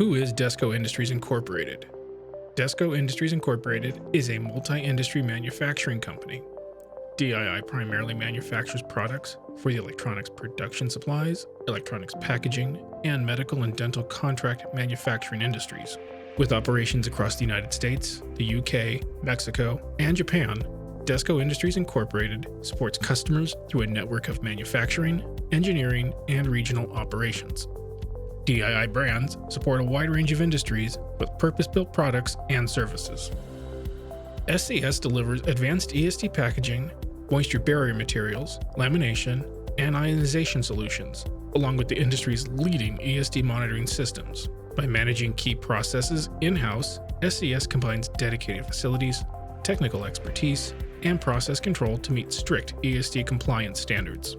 Who is DESCO Industries Incorporated? DESCO Industries Incorporated is a multi-industry manufacturing company. DII primarily manufactures products for the electronics production supplies, electronics packaging, and medical and dental contract manufacturing industries. With operations across the United States, the UK, Mexico, and Japan, DESCO Industries Incorporated supports customers through a network of manufacturing, engineering, and regional operations. DII brands support a wide range of industries with purpose-built products and services. SCS delivers advanced ESD packaging, moisture barrier materials, lamination, and ionization solutions, along with the industry's leading ESD monitoring systems. By managing key processes in-house, SCS combines dedicated facilities, technical expertise, and process control to meet strict ESD compliance standards.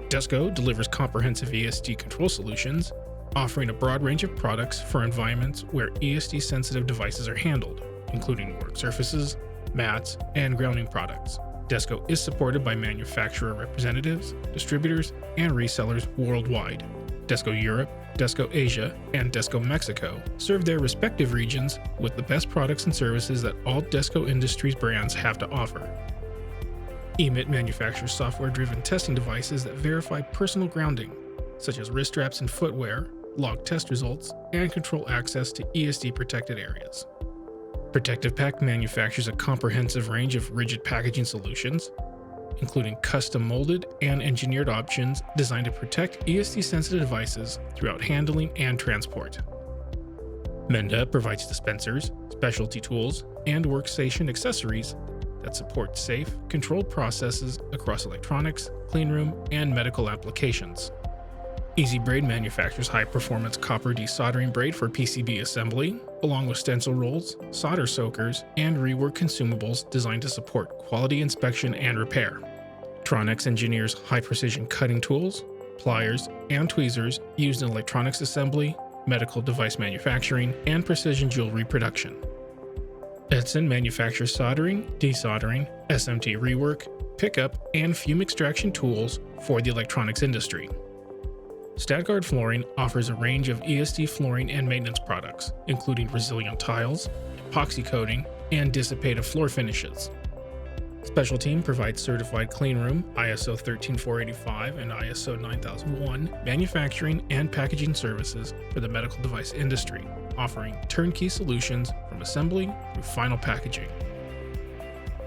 DESCO delivers comprehensive ESD control solutions, offering a broad range of products for environments where ESD-sensitive devices are handled, including work surfaces, mats, and grounding products. DESCO is supported by manufacturer representatives, distributors, and resellers worldwide. DESCO Europe, DESCO Asia, and DESCO Mexico serve their respective regions with the best products and services that all DESCO Industries brands have to offer. EMIT manufactures software-driven testing devices that verify personal grounding, such as wrist straps and footwear, log test results, and control access to ESD-protected areas. Protective Pack manufactures a comprehensive range of rigid packaging solutions, including custom molded and engineered options designed to protect ESD-sensitive devices throughout handling and transport. Menda provides dispensers, specialty tools, and workstation accessories that support safe, controlled processes across electronics, cleanroom, and medical applications. Easy Braid manufactures high-performance copper desoldering braid for PCB assembly, along with stencil rolls, solder soakers, and rework consumables designed to support quality inspection and repair. Tronics engineers high-precision cutting tools, pliers, and tweezers used in electronics assembly, medical device manufacturing, and precision jewelry production. Edson manufactures soldering, desoldering, SMT rework, pickup, and fume extraction tools for the electronics industry. StatGuard Flooring offers a range of ESD flooring and maintenance products, including resilient tiles, epoxy coating, and dissipative floor finishes. Special Team provides certified cleanroom, ISO 13485 and ISO 9001 manufacturing and packaging services for the medical device industry, offering turnkey solutions from assembly through final packaging.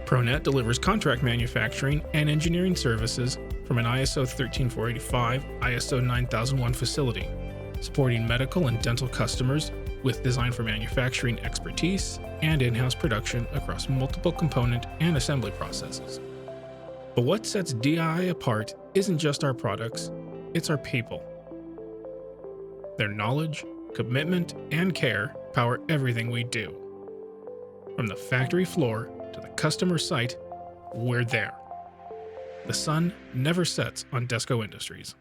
ProNet delivers contract manufacturing and engineering services from an ISO 13485, ISO 9001 facility, supporting medical and dental customers with design for manufacturing expertise and in-house production across multiple component and assembly processes. But what sets DII apart isn't just our products, it's our people. Their knowledge, commitment, and care power everything we do. From the factory floor to the customer site, we're there. The sun never sets on DESCO Industries.